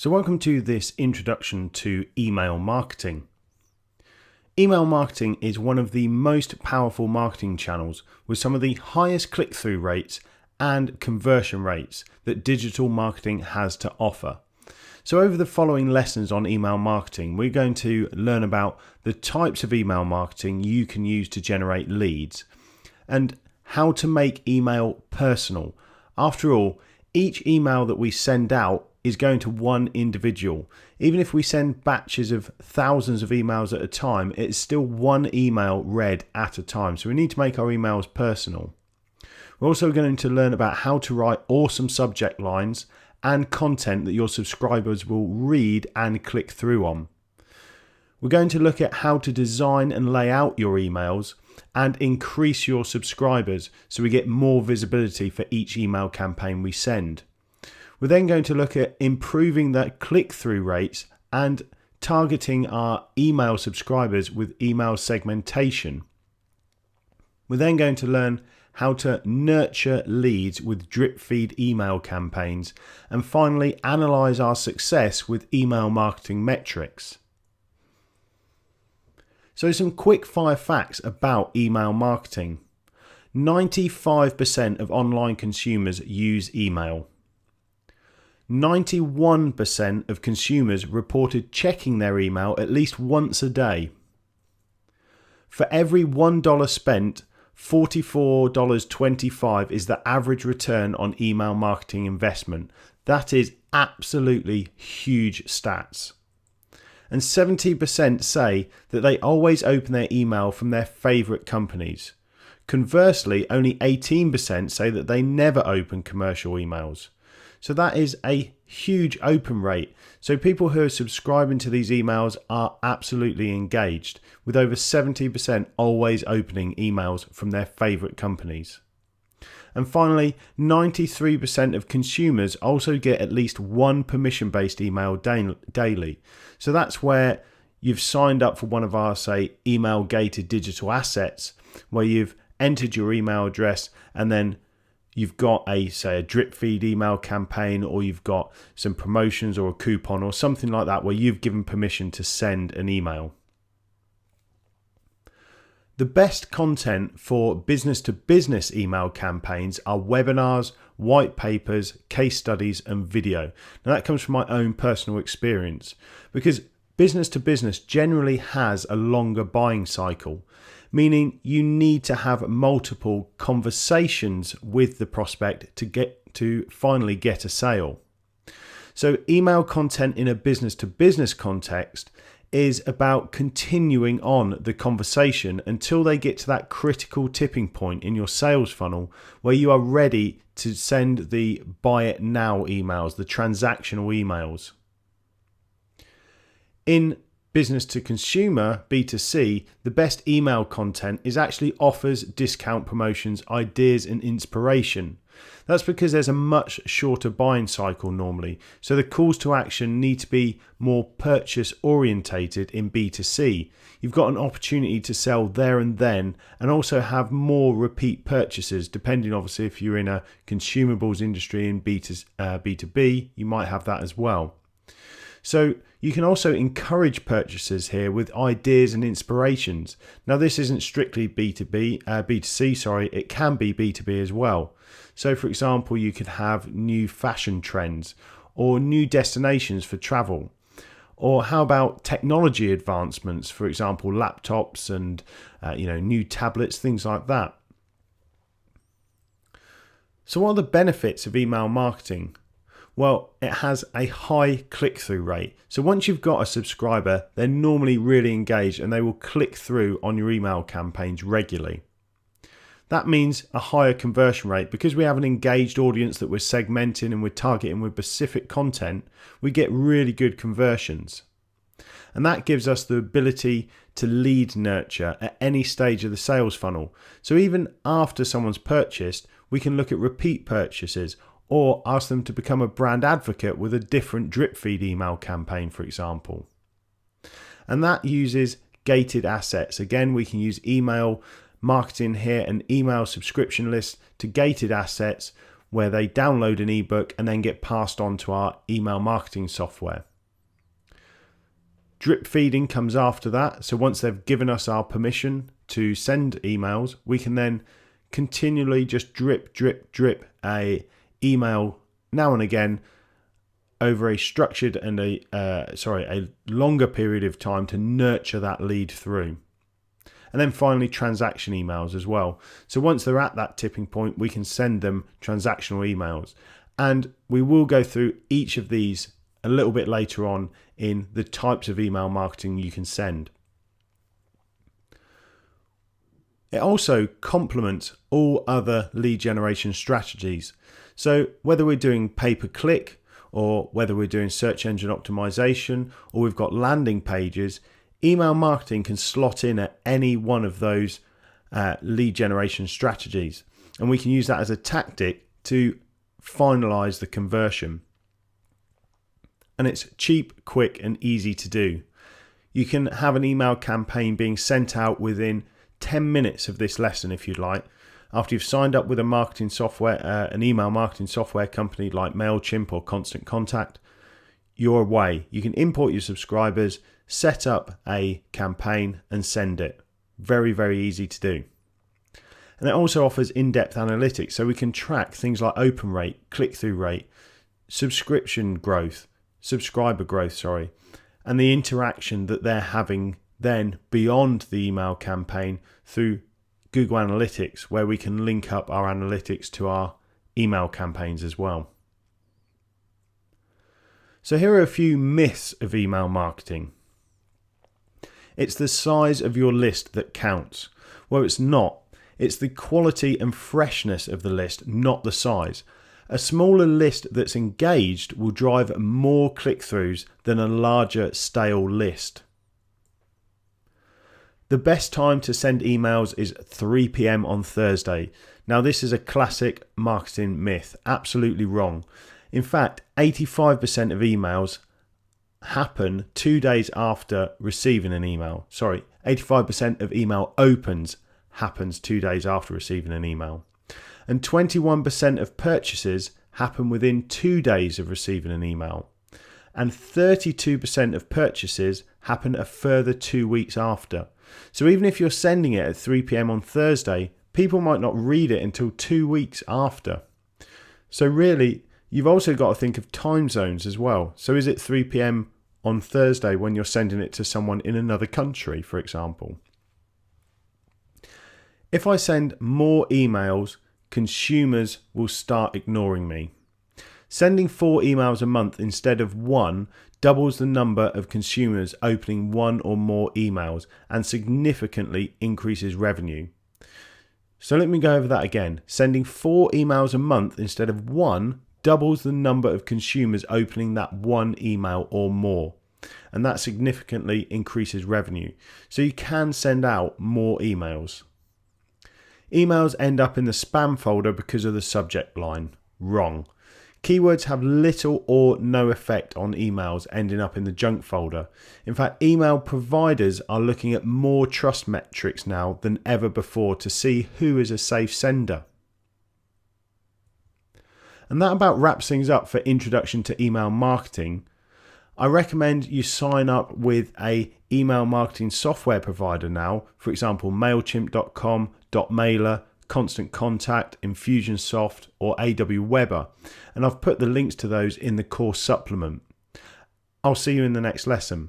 So welcome to this introduction to email marketing. Email marketing is one of the most powerful marketing channels with some of the highest click-through rates and conversion rates that digital marketing has to offer. So over the following lessons on email marketing, we're going to learn about the types of email marketing you can use to generate leads and how to make email personal. After all, each email that we send out is going to one individual. Even if we send batches of thousands of emails at a time, it's still one email read at a time. So we need to make our emails personal. We're also going to learn about how to write awesome subject lines and content that your subscribers will read and click through on. We're going to look at how to design and lay out your emails and increase your subscribers so we get more visibility for each email campaign we send. We're then going to look at improving the click-through rates and targeting our email subscribers with email segmentation. We're then going to learn how to nurture leads with drip feed email campaigns, and finally analyze our success with email marketing metrics. So some quick fire facts about email marketing. 95% of online consumers use email. 91% of consumers reported checking their email at least once a day. For every $1 spent, $44.25 is the average return on email marketing investment. That is absolutely huge stats. And 70% say that they always open their email from their favorite companies. Conversely, only 18% say that they never open commercial emails. So that is a huge open rate. So people who are subscribing to these emails are absolutely engaged, with over 70% always opening emails from their favorite companies. And finally, 93% of consumers also get at least one permission-based email daily. So that's where you've signed up for one of our, say, email gated digital assets, where you've entered your email address and then you've got a drip feed email campaign, or you've got some promotions or a coupon or something like that where you've given permission to send an email. The best content for business to business email campaigns are webinars, white papers, case studies, and video. Now that comes from my own personal experience, because business to business generally has a longer buying cycle, meaning you need to have multiple conversations with the prospect to finally get a sale. So email content in a business to business context is about continuing on the conversation until they get to that critical tipping point in your sales funnel where you are ready to send the buy it now emails, the transactional emails. In business to consumer, B2C, the best email content is actually offers, discount promotions, ideas and inspiration. That's because there's a much shorter buying cycle normally. So the calls to action need to be more purchase orientated in B2C. You've got an opportunity to sell there and then, and also have more repeat purchases, depending obviously if you're in a consumables industry in B2B, you might have that as well. So you can also encourage purchases here with ideas and inspirations. Now this isn't strictly B2C, it can be B2B as well. So for example, you could have new fashion trends or new destinations for travel. Or how about technology advancements, for example, laptops and new tablets, things like that. So what are the benefits of email marketing? Well, it has a high click-through rate. So once you've got a subscriber, they're normally really engaged and they will click through on your email campaigns regularly. That means a higher conversion rate. Because we have an engaged audience that we're segmenting and we're targeting with specific content, we get really good conversions. And that gives us the ability to lead nurture at any stage of the sales funnel. So even after someone's purchased, we can look at repeat purchases or ask them to become a brand advocate with a different drip feed email campaign, for example. And that uses gated assets. Again, we can use email marketing here and email subscription lists to gated assets where they download an ebook and then get passed on to our email marketing software. Drip feeding comes after that. So once they've given us our permission to send emails, we can then continually just drip a email now and again over a structured and a longer period of time to nurture that lead through. And then finally, transaction emails as well. So once they're at that tipping point, we can send them transactional emails. And we will go through each of these a little bit later on in the types of email marketing you can send. It also complements all other lead generation strategies. So whether we're doing pay-per-click or whether we're doing search engine optimization or we've got landing pages, email marketing can slot in at any one of those lead generation strategies. And we can use that as a tactic to finalize the conversion. And it's cheap, quick, and easy to do. You can have an email campaign being sent out within 10 minutes of this lesson if you'd like. After you've signed up with a marketing software, an email marketing software company like MailChimp or Constant Contact, you're away. You can import your subscribers, set up a campaign and send it. Very, very easy to do. And it also offers in-depth analytics, so we can track things like open rate, click-through rate, subscriber growth, and the interaction that they're having then beyond the email campaign through Google Analytics, where we can link up our analytics to our email campaigns as well. So here are a few myths of email marketing. It's the size of your list that counts. Well, it's not. It's the quality and freshness of the list, not the size. A smaller list that's engaged will drive more click-throughs than a larger, stale list. The best time to send emails is 3 p.m. on Thursday. Now, this is a classic marketing myth. Absolutely wrong. In fact, 85% of emails happen 2 days after receiving an email. 85% of email opens happens 2 days after receiving an email. And 21% of purchases happen within 2 days of receiving an email. And 32% of purchases happen a further 2 weeks after. So even if you're sending it at 3 p.m. on Thursday, people might not read it until 2 weeks after. So really, you've also got to think of time zones as well. So is it 3 p.m. on Thursday when you're sending it to someone in another country, for example? If I send more emails, consumers will start ignoring me. Sending 4 emails a month instead of 1 doubles the number of consumers opening 1 or more emails and significantly increases revenue. So let me go over that again. Sending 4 emails a month instead of 1 doubles the number of consumers opening that 1 email or more. And that significantly increases revenue. So you can send out more emails. Emails end up in the spam folder because of the subject line. Wrong. Keywords have little or no effect on emails ending up in the junk folder. In fact, email providers are looking at more trust metrics now than ever before to see who is a safe sender. And that about wraps things up for Introduction to Email Marketing. I recommend you sign up with a email marketing software provider now, for example, MailChimp.com, .mailer, Constant Contact, Infusionsoft or Aweber, and I've put the links to those in the course supplement. I'll see you in the next lesson.